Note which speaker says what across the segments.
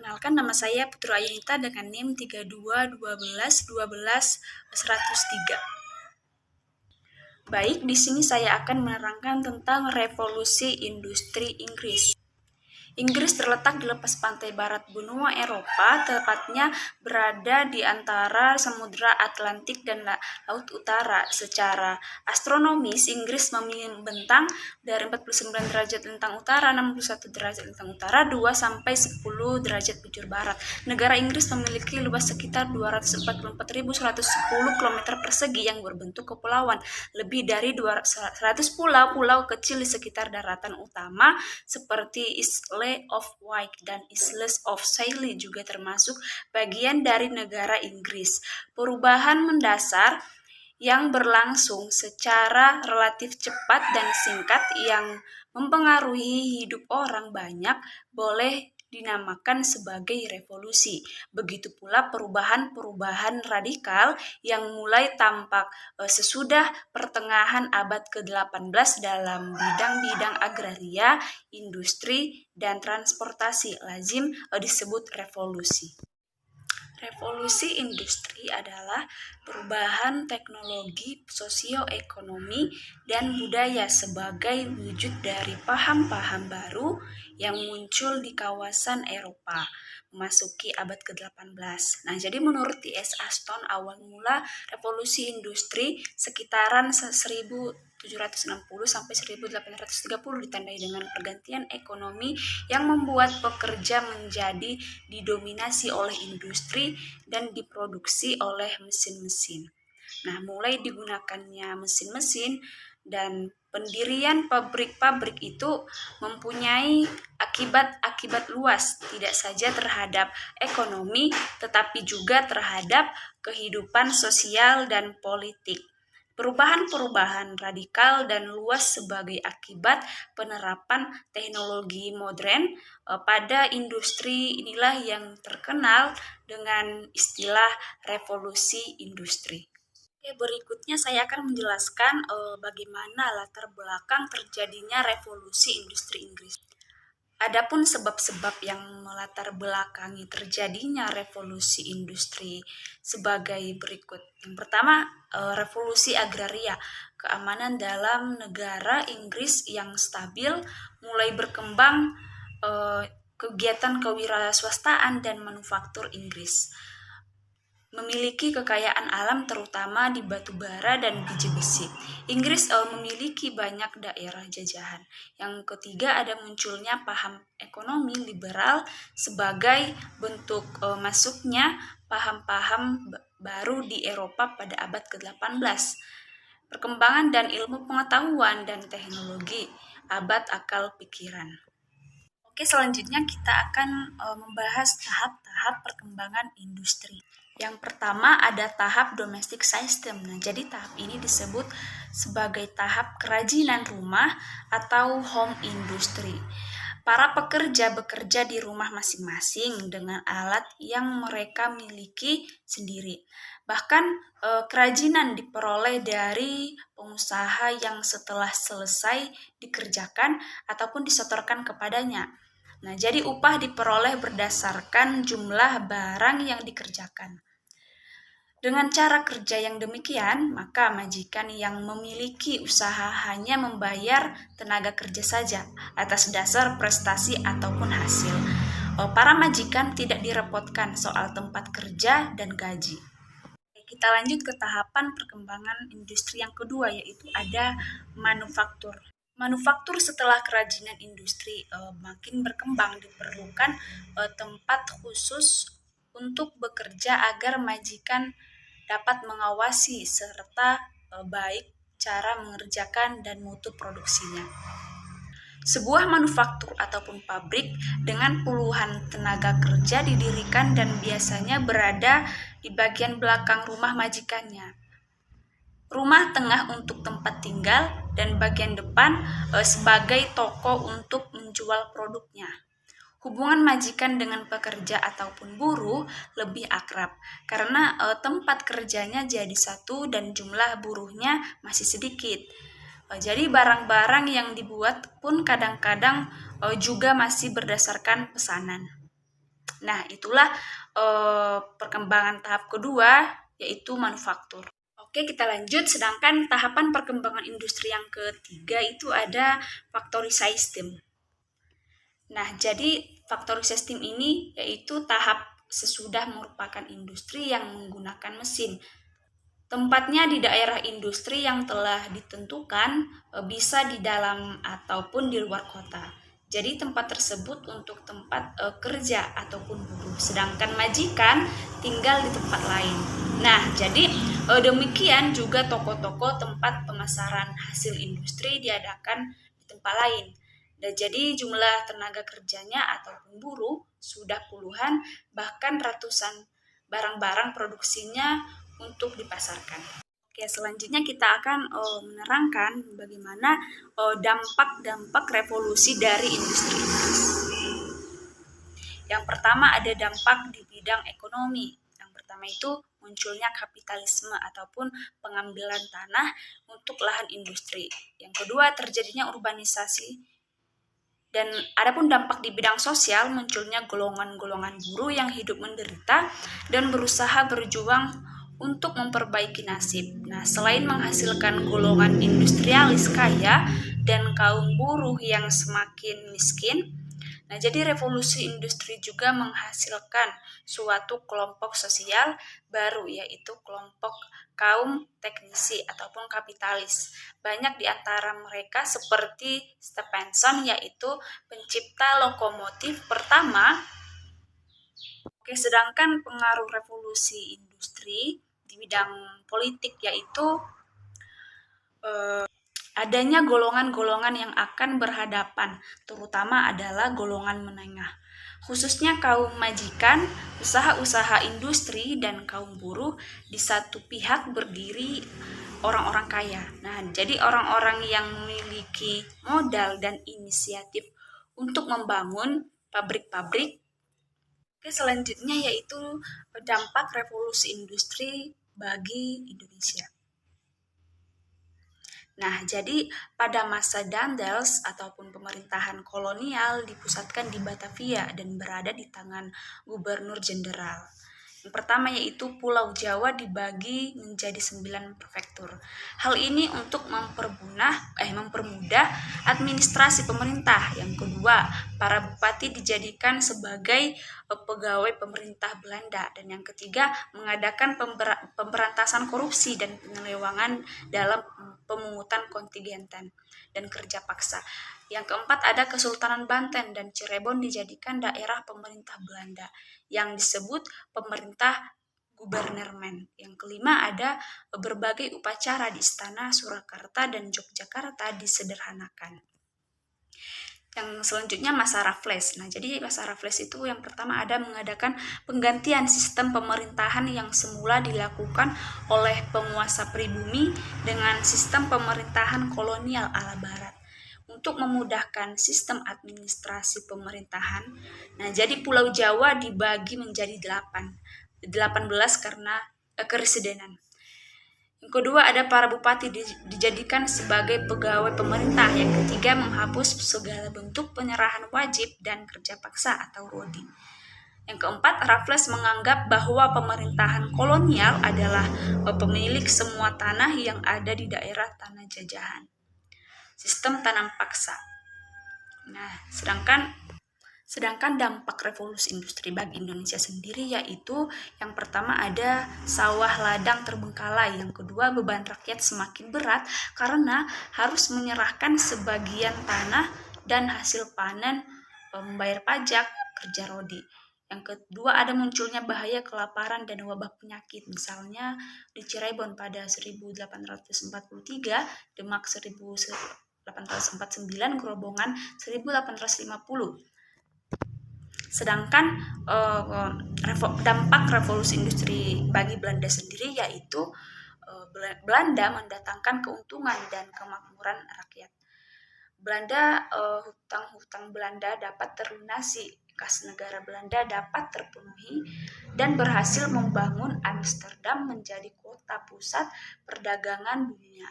Speaker 1: Perkenalkan, nama saya Putri Ayanita dengan NIM 321211120103. Baik, di sini saya akan menerangkan tentang revolusi industri Inggris. Inggris terletak di lepas pantai barat benua Eropa, tepatnya berada di antara Samudra Atlantik dan Laut Utara. Secara astronomis, Inggris membentang dari 49 derajat lintang utara, 61 derajat lintang utara, 2 sampai 10 derajat bujur barat. Negara Inggris memiliki luas sekitar 244.110 km persegi yang berbentuk kepulauan. Lebih dari 100 pulau kecil di sekitar daratan utama seperti Isle of Wight dan Isles of Scilly juga termasuk bagian dari negara Inggris. Perubahan mendasar yang berlangsung secara relatif cepat dan singkat yang mempengaruhi hidup orang banyak boleh dinamakan sebagai revolusi. Begitu pula perubahan-perubahan radikal yang mulai tampak sesudah pertengahan abad ke-18 dalam bidang-bidang agraria, industri, dan transportasi lazim disebut revolusi. Revolusi industri adalah perubahan teknologi, sosioekonomi, dan budaya sebagai wujud dari paham-paham baru yang muncul di kawasan Eropa memasuki abad ke-18. Nah, jadi menurut T.S. Ashton, awal mula revolusi industri sekitaran 1760 sampai 1830 ditandai dengan pergantian ekonomi yang membuat pekerja menjadi didominasi oleh industri dan diproduksi oleh mesin-mesin. Nah, mulai digunakannya mesin-mesin dan pendirian pabrik-pabrik itu mempunyai akibat-akibat luas, tidak saja terhadap ekonomi, tetapi juga terhadap kehidupan sosial dan politik. Perubahan-perubahan radikal dan luas sebagai akibat penerapan teknologi modern pada industri inilah yang terkenal dengan istilah revolusi industri. Oke, berikutnya saya akan menjelaskan bagaimana latar belakang terjadinya revolusi industri Inggris. Adapun sebab-sebab yang melatar belakangi terjadinya revolusi industri sebagai berikut. Yang pertama, revolusi agraria. Keamanan dalam negara Inggris yang stabil, mulai berkembang kegiatan kewirausahaan dan manufaktur Inggris. Memiliki kekayaan alam terutama di batu bara dan biji besi. Inggris memiliki banyak daerah jajahan. Yang ketiga, ada munculnya paham ekonomi liberal sebagai bentuk masuknya paham-paham baru di Eropa pada abad ke-18. Perkembangan dan ilmu pengetahuan dan teknologi, abad akal pikiran. Oke, selanjutnya kita akan membahas tahap-tahap perkembangan industri. Yang pertama ada tahap domestic system. Nah, jadi tahap ini disebut sebagai tahap kerajinan rumah atau home industry. Para pekerja bekerja di rumah masing-masing dengan alat yang mereka miliki sendiri. Bahkan kerajinan diperoleh dari pengusaha yang setelah selesai dikerjakan ataupun disetorkan kepadanya. Nah, jadi upah diperoleh berdasarkan jumlah barang yang dikerjakan. Dengan cara kerja yang demikian, maka majikan yang memiliki usaha hanya membayar tenaga kerja saja atas dasar prestasi ataupun hasil. Para majikan tidak direpotkan soal tempat kerja dan gaji. Kita lanjut ke tahapan perkembangan industri yang kedua, yaitu ada manufaktur. Manufaktur setelah kerajinan industri makin berkembang, diperlukan tempat khusus untuk bekerja agar majikan dapat mengawasi serta baik cara mengerjakan dan mutu produksinya. Sebuah manufaktur ataupun pabrik dengan puluhan tenaga kerja didirikan dan biasanya berada di bagian belakang rumah majikannya. Rumah tengah untuk tempat tinggal dan bagian depan sebagai toko untuk menjual produknya. Hubungan majikan dengan pekerja ataupun buruh lebih akrab karena tempat kerjanya jadi satu dan jumlah buruhnya masih sedikit. Jadi barang-barang yang dibuat pun kadang-kadang juga masih berdasarkan pesanan. Nah, itulah perkembangan tahap kedua, yaitu manufaktur. Oke, kita lanjut. Sedangkan tahapan perkembangan industri yang ketiga itu ada factory system. Nah, jadi factory system ini yaitu tahap sesudah merupakan industri yang menggunakan mesin. Tempatnya di daerah industri yang telah ditentukan, bisa di dalam ataupun di luar kota. Jadi tempat tersebut untuk tempat kerja ataupun buruh. Sedangkan majikan tinggal di tempat lain. Nah, jadi demikian juga toko-toko tempat pemasaran hasil industri diadakan di tempat lain. Dan jadi jumlah tenaga kerjanya ataupun buruh sudah puluhan bahkan ratusan barang-barang produksinya untuk dipasarkan. Oke, selanjutnya kita akan menerangkan bagaimana dampak-dampak revolusi dari industri Inggris. Yang pertama ada dampak di bidang ekonomi. Yang pertama itu munculnya kapitalisme ataupun pengambilan tanah untuk lahan industri. Yang kedua terjadinya urbanisasi. Dan adapun dampak di bidang sosial, munculnya golongan-golongan buruh yang hidup menderita dan berusaha berjuang untuk memperbaiki nasib. Nah, selain menghasilkan golongan industrialis kaya dan kaum buruh yang semakin miskin, nah jadi revolusi industri juga menghasilkan suatu kelompok sosial baru, yaitu kelompok kaum teknisi ataupun kapitalis. Banyak di antara mereka seperti Stephenson, yaitu pencipta lokomotif pertama. Oke, sedangkan pengaruh revolusi industri di bidang politik yaitu adanya golongan-golongan yang akan berhadapan, terutama adalah golongan menengah, khususnya kaum majikan, usaha-usaha industri, dan kaum buruh. Di satu pihak berdiri orang-orang kaya. Nah, jadi orang-orang yang memiliki modal dan inisiatif untuk membangun pabrik-pabrik. Oke, selanjutnya yaitu dampak revolusi industri bagi Indonesia. Nah, jadi pada masa Daendels ataupun pemerintahan kolonial dipusatkan di Batavia dan berada di tangan gubernur jenderal. Yang pertama yaitu Pulau Jawa dibagi menjadi 9 prefektur. Hal ini untuk mempermudah administrasi pemerintah. Yang kedua, para bupati dijadikan sebagai pegawai pemerintah Belanda. Dan yang ketiga, mengadakan pemberantasan korupsi dan penyelewangan dalam pemungutan kontingenten dan kerja paksa. Yang keempat ada Kesultanan Banten dan Cirebon dijadikan daerah pemerintah Belanda yang disebut pemerintah gubernermen. Yang kelima ada berbagai upacara di Istana Surakarta dan Yogyakarta disederhanakan. Yang selanjutnya masa Raffles. Nah, jadi masa Raffles itu yang pertama ada mengadakan penggantian sistem pemerintahan yang semula dilakukan oleh penguasa pribumi dengan sistem pemerintahan kolonial ala barat. Untuk memudahkan sistem administrasi pemerintahan, nah jadi Pulau Jawa dibagi menjadi 18 karena keresidenan. Yang kedua ada para bupati dijadikan sebagai pegawai pemerintah. Yang ketiga menghapus segala bentuk penyerahan wajib dan kerja paksa atau rodi. Yang keempat, Raffles menganggap bahwa pemerintahan kolonial adalah pemilik semua tanah yang ada di daerah tanah jajahan. Sistem tanam paksa. Nah, sedangkan dampak revolusi industri bagi Indonesia sendiri yaitu yang pertama ada sawah ladang terbengkalai, yang kedua beban rakyat semakin berat karena harus menyerahkan sebagian tanah dan hasil panen membayar pajak, kerja rodi. Yang kedua ada munculnya bahaya kelaparan dan wabah penyakit, misalnya di Cirebon pada 1843, Demak 1849, Grobongan 1850. Sedangkan dampak revolusi industri bagi Belanda sendiri yaitu Belanda mendatangkan keuntungan dan kemakmuran rakyat. Belanda, hutang-hutang Belanda dapat terlunasi, kas negara Belanda dapat terpenuhi, dan berhasil membangun Amsterdam menjadi kota pusat perdagangan dunia.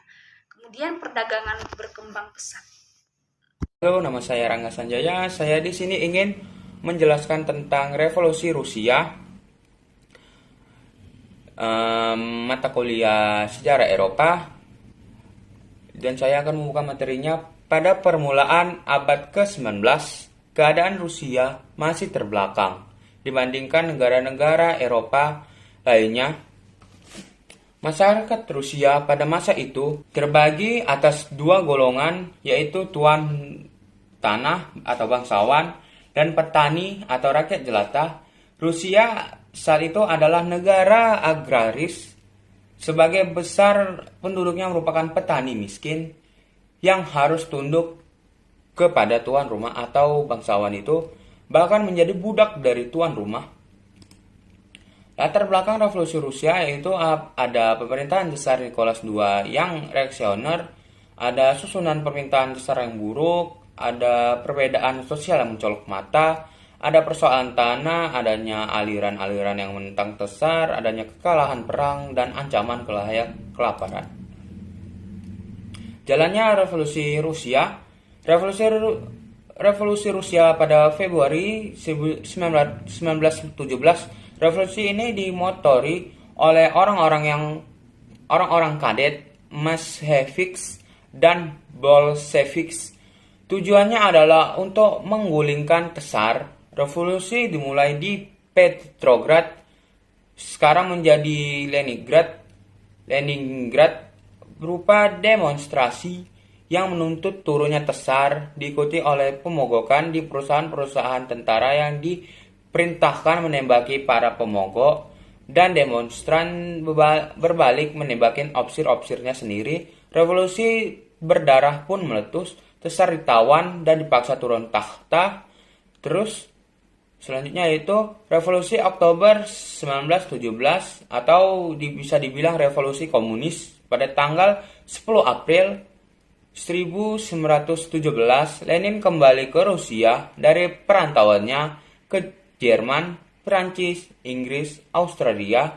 Speaker 1: Kemudian perdagangan berkembang pesat.
Speaker 2: Halo, nama saya Rangga Sanjaya. Saya di sini ingin menjelaskan tentang revolusi Rusia, mata kuliah sejarah Eropa, dan saya akan membuka materinya. Pada permulaan abad ke-19, keadaan Rusia masih terbelakang dibandingkan negara-negara Eropa lainnya. Masyarakat Rusia pada masa itu terbagi atas dua golongan, yaitu tuan tanah atau bangsawan dan petani atau rakyat jelata. Rusia saat itu adalah negara agraris. Sebagai besar penduduknya merupakan petani miskin yang harus tunduk kepada tuan rumah atau bangsawan itu, bahkan menjadi budak dari tuan rumah. Latar belakang revolusi Rusia yaitu ada pemerintahan Tsar Nicholas II yang reaksioner, ada susunan pemerintahan Tsar yang buruk, ada perbedaan sosial yang mencolok mata, ada persoalan tanah, adanya aliran-aliran yang menentang Tsar, adanya kekalahan perang, dan ancaman kelaparan. Jalannya revolusi Rusia. Revolusi Rusia pada Februari 1917. Revolusi ini dimotori oleh orang-orang kadet, Mensheviks dan Bolsheviks. Tujuannya adalah untuk menggulingkan Tsar. Revolusi dimulai di Petrograd, sekarang menjadi Leningrad, berupa demonstrasi yang menuntut turunnya Tsar, diikuti oleh pemogokan di perusahaan-perusahaan tentara yang diperintahkan menembaki para pemogok, dan demonstran berbalik menembaki opsir-opsirnya sendiri. Revolusi berdarah pun meletus, Tsar ditawan dan dipaksa turun tahta. Terus selanjutnya yaitu Revolusi Oktober 1917 atau bisa dibilang Revolusi Komunis. Pada tanggal 10 April 1917, Lenin kembali ke Rusia dari perantauannya ke Jerman, Prancis, Inggris, Australia,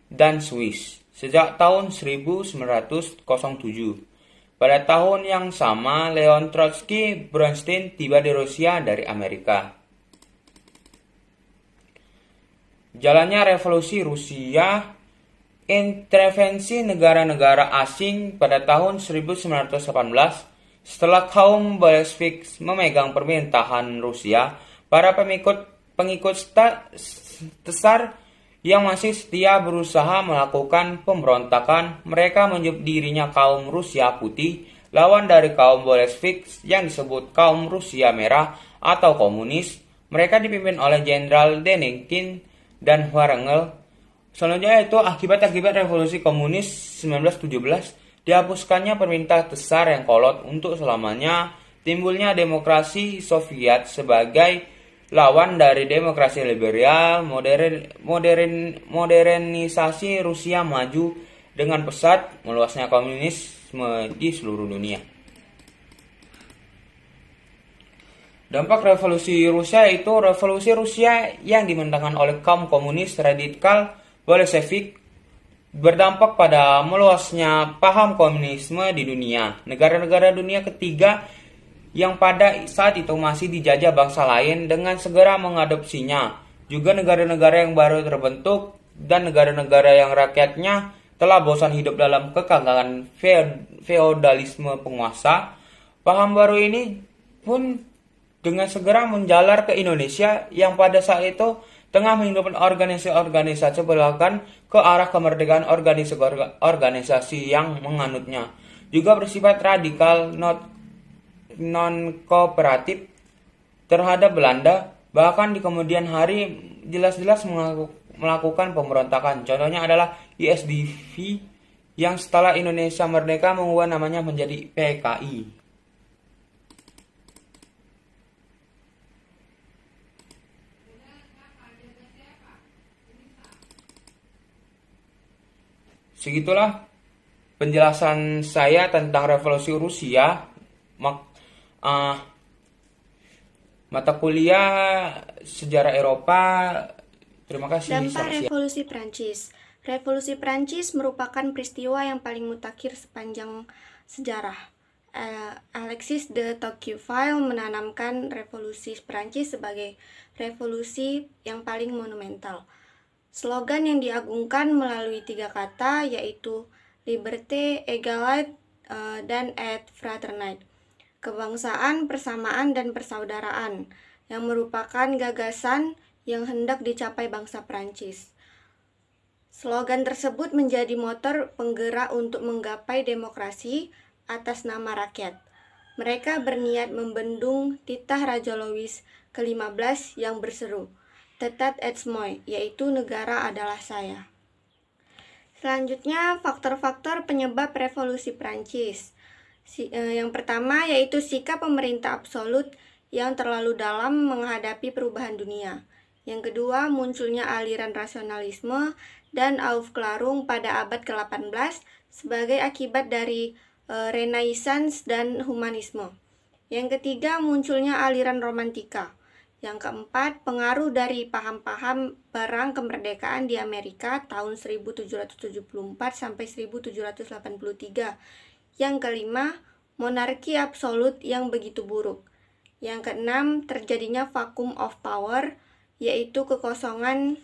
Speaker 2: dan Swiss sejak tahun 1907. Pada tahun yang sama, Leon Trotsky Bronstein tiba di Rusia dari Amerika. Jalannya revolusi Rusia. Intervensi negara-negara asing pada tahun 1918, setelah kaum Bolshevik memegang pemerintahan Rusia, para pengikut Tsar yang masih setia berusaha melakukan pemberontakan. Mereka menyebut dirinya kaum Rusia Putih, lawan dari kaum Bolshevik yang disebut kaum Rusia Merah atau komunis. Mereka dipimpin oleh Jenderal Denikin dan Wrangel. Selanjutnya itu akibat revolusi komunis 1917, dihapuskannya pemerintah Tsar yang kolot untuk selamanya, timbulnya demokrasi Soviet sebagai lawan dari demokrasi liberal. Modernisasi Rusia maju dengan pesat, meluasnya komunisme di seluruh dunia. Dampak revolusi Rusia itu revolusi Rusia yang dimenangkan oleh kaum komunis radikal Bolshevik berdampak pada meluasnya paham komunisme di dunia. Negara-negara dunia ketiga yang pada saat itu masih dijajah bangsa lain dengan segera mengadopsinya. Juga negara-negara yang baru terbentuk dan negara-negara yang rakyatnya telah bosan hidup dalam kekangkangan feodalisme penguasa. Paham baru ini pun dengan segera menjalar ke Indonesia yang pada saat itu tengah menghidupkan organisasi belakang ke arah kemerdekaan organisasi yang menganutnya. Juga bersifat radikal non-kooperatif terhadap Belanda, bahkan di kemudian hari jelas-jelas melakukan pemberontakan. Contohnya adalah ISDV yang setelah Indonesia merdeka mengubah namanya menjadi PKI. Segitulah penjelasan saya tentang revolusi Rusia. Mata kuliah sejarah Eropa. Terima kasih.
Speaker 3: Dampak revolusi Prancis. Revolusi Prancis merupakan peristiwa yang paling mutakhir sepanjang sejarah. Alexis de Tocqueville menanamkan revolusi Prancis sebagai revolusi yang paling monumental. Slogan yang diagungkan melalui 3 kata yaitu Liberté, Égalité, dan et Fraternité. Kebangsaan, persamaan, dan persaudaraan yang merupakan gagasan yang hendak dicapai bangsa Prancis. Slogan tersebut menjadi motor penggerak untuk menggapai demokrasi atas nama rakyat. Mereka berniat membendung titah Raja Louis ke-15 yang berseru, "Tetat et moi," yaitu negara adalah saya. Selanjutnya, faktor-faktor penyebab revolusi Prancis. Yang pertama yaitu sikap pemerintah absolut yang terlalu dalam menghadapi perubahan dunia. Yang kedua, munculnya aliran rasionalisme dan aufklärung pada abad ke-18 sebagai akibat dari Renaissance dan humanisme. Yang ketiga, munculnya aliran romantika. Yang keempat, pengaruh dari paham-paham perang kemerdekaan di Amerika tahun 1774 sampai 1783. Yang kelima, monarki absolut yang begitu buruk. Yang keenam, terjadinya vacuum of power, yaitu kekosongan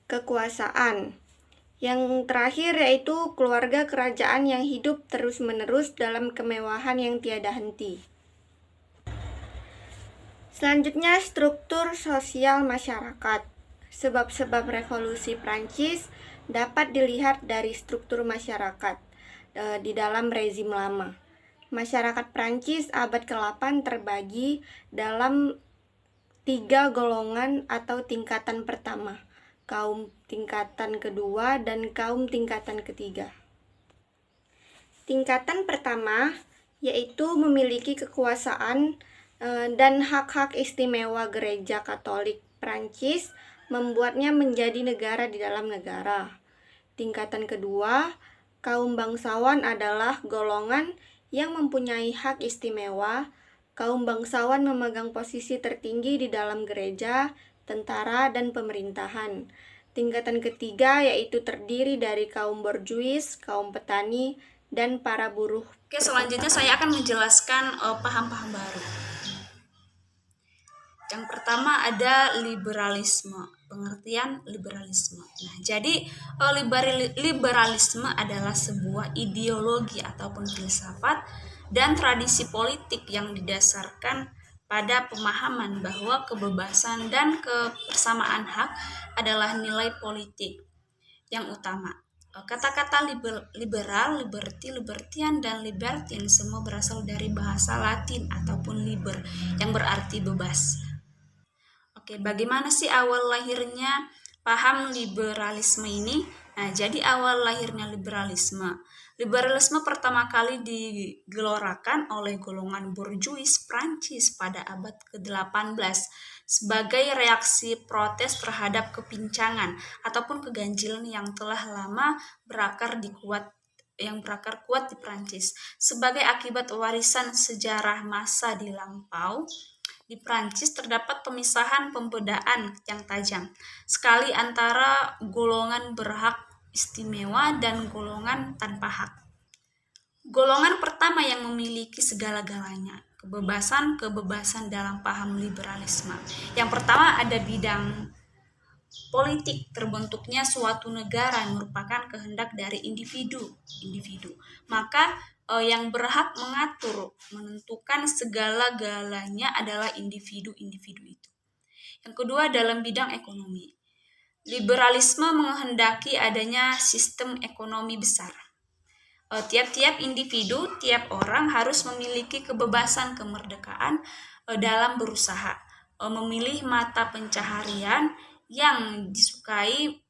Speaker 3: kekuasaan. Yang terakhir yaitu keluarga kerajaan yang hidup terus-menerus dalam kemewahan yang tiada henti. Selanjutnya, struktur sosial masyarakat. Sebab-sebab revolusi Prancis dapat dilihat dari struktur masyarakat di dalam rezim lama. Masyarakat Prancis abad ke-8 terbagi dalam 3 golongan atau tingkatan pertama, kaum tingkatan kedua, dan kaum tingkatan ketiga. Tingkatan pertama yaitu memiliki kekuasaan dan hak-hak istimewa Gereja Katolik Prancis membuatnya menjadi negara di dalam negara. Tingkatan kedua, kaum bangsawan adalah golongan yang mempunyai hak istimewa. Kaum bangsawan memegang posisi tertinggi di dalam gereja, tentara, dan pemerintahan. Tingkatan ketiga yaitu terdiri dari kaum borjuis, kaum petani, dan para buruh.
Speaker 1: Oke, selanjutnya saya akan menjelaskan paham-paham baru. Yang pertama ada liberalisme, pengertian liberalisme. Nah, jadi liberalisme adalah sebuah ideologi ataupun filsafat dan tradisi politik yang didasarkan pada pemahaman bahwa kebebasan dan kebersamaan hak adalah nilai politik yang utama. Kata-kata liberal, liberty, libertian, dan libertine semua berasal dari bahasa Latin ataupun liber yang berarti bebas. Oke, bagaimana sih awal lahirnya paham liberalisme ini? Nah, jadi awal lahirnya liberalisme pertama kali digelorakan oleh golongan borjuis Prancis pada abad ke-18 sebagai reaksi protes terhadap kepincangan ataupun keganjilan yang telah lama berakar kuat di Prancis. Sebagai akibat warisan sejarah masa di lampau, di Prancis terdapat pembedaan yang tajam sekali antara golongan berhak istimewa dan golongan tanpa hak. Golongan pertama yang memiliki segala-galanya, kebebasan dalam paham liberalisme. Yang pertama ada bidang politik, terbentuknya suatu negara yang merupakan kehendak dari individu. Maka yang berhak menentukan segala-galanya adalah individu itu. Yang kedua dalam bidang ekonomi. Liberalisme menghendaki adanya sistem ekonomi besar. Tiap-tiap individu, tiap orang harus memiliki kebebasan kemerdekaan dalam berusaha, memilih mata pencaharian yang disukai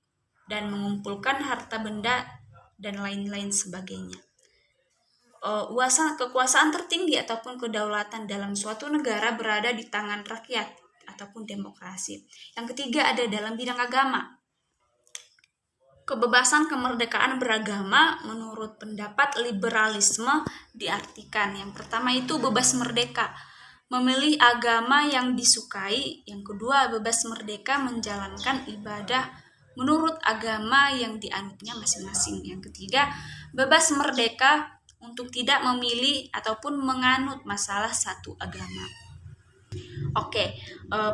Speaker 1: dan mengumpulkan harta benda dan lain-lain sebagainya. Kekuasaan tertinggi ataupun kedaulatan dalam suatu negara berada di tangan rakyat ataupun demokrasi. Yang ketiga ada dalam bidang agama. Kebebasan kemerdekaan beragama menurut pendapat liberalisme diartikan yang pertama itu bebas merdeka, memilih agama yang disukai. Yang kedua bebas merdeka menjalankan ibadah menurut agama yang dianutnya masing-masing. Yang ketiga bebas merdeka untuk tidak memilih ataupun menganut masalah satu agama. Oke,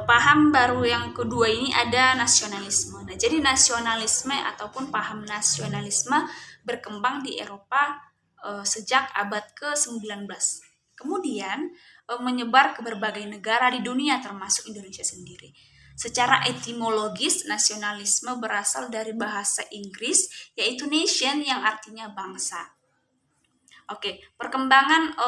Speaker 1: paham baru yang kedua ini ada nasionalisme. Nah, jadi nasionalisme ataupun paham nasionalisme berkembang di Eropa sejak abad ke-19. Kemudian menyebar ke berbagai negara di dunia termasuk Indonesia sendiri. Secara etimologis, nasionalisme berasal dari bahasa Inggris yaitu nation yang artinya bangsa. Oke, perkembangan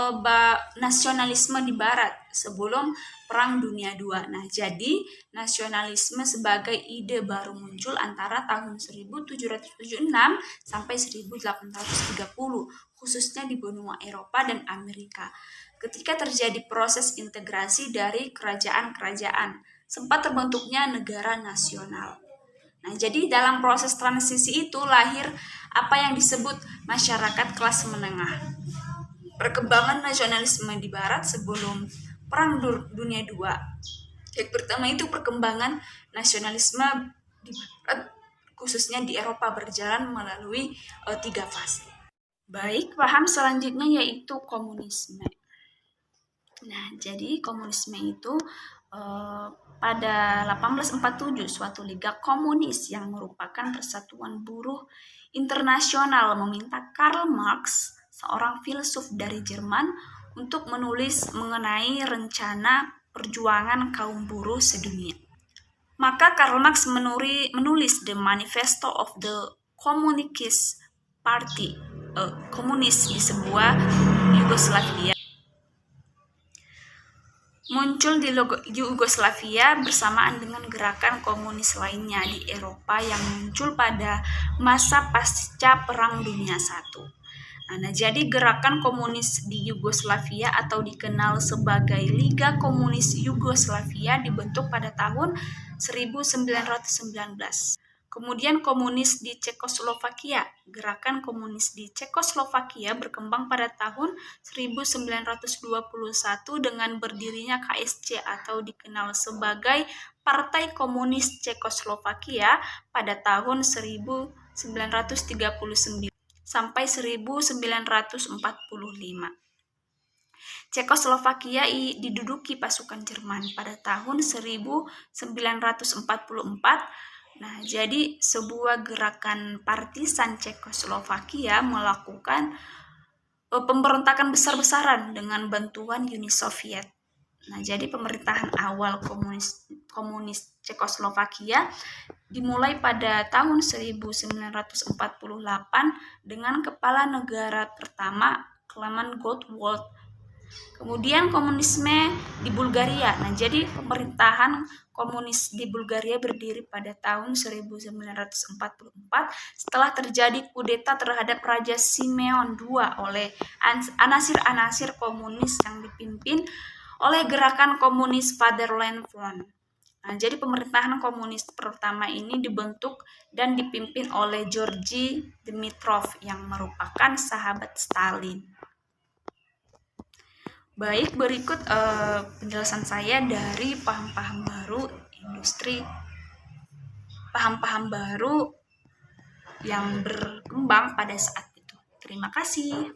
Speaker 1: nasionalisme di Barat sebelum Perang Dunia II. Nah, jadi nasionalisme sebagai ide baru muncul antara tahun 1776 sampai 1830, khususnya di benua Eropa dan Amerika. Ketika terjadi proses integrasi dari kerajaan-kerajaan, sempat terbentuknya negara nasional. Nah, jadi dalam proses transisi itu lahir apa yang disebut masyarakat kelas menengah. Perkembangan nasionalisme di Barat sebelum Perang Dunia II. Yang pertama itu perkembangan nasionalisme di Barat, khususnya di Eropa, berjalan melalui 3 fase. Baik, paham selanjutnya yaitu komunisme. Nah, jadi komunisme itu pada 1847 suatu liga komunis yang merupakan persatuan buruh internasional meminta Karl Marx, seorang filsuf dari Jerman, untuk menulis mengenai rencana perjuangan kaum buruh sedunia. Maka Karl Marx menulis The Manifesto of the Communist Party, komunis di sebuah Yugoslavia. Muncul di Yugoslavia bersamaan dengan gerakan komunis lainnya di Eropa yang muncul pada masa pasca Perang Dunia I. Nah, jadi gerakan komunis di Yugoslavia atau dikenal sebagai Liga Komunis Yugoslavia dibentuk pada tahun 1919. Kemudian komunis di Cekoslovakia. Gerakan komunis di Cekoslovakia berkembang pada tahun 1921 dengan berdirinya KSC atau dikenal sebagai Partai Komunis Cekoslovakia pada tahun 1939 sampai 1945. Cekoslovakia diduduki pasukan Jerman pada tahun 1944. Nah, jadi sebuah gerakan partisan Cekoslovakia melakukan pemberontakan besar-besaran dengan bantuan Uni Soviet. Nah, jadi pemerintahan awal komunis Cekoslovakia dimulai pada tahun 1948 dengan kepala negara pertama Klemen Gottwald. Kemudian komunisme di Bulgaria. Nah, jadi pemerintahan komunis di Bulgaria berdiri pada tahun 1944 setelah terjadi kudeta terhadap Raja Simeon II oleh anasir-anasir komunis yang dipimpin oleh gerakan komunis Vaderland Front. Nah, jadi pemerintahan komunis pertama ini dibentuk dan dipimpin oleh Georgy Dimitrov yang merupakan sahabat Stalin. Baik, berikut penjelasan saya dari paham-paham baru industri, paham-paham baru yang berkembang pada saat itu. Terima kasih.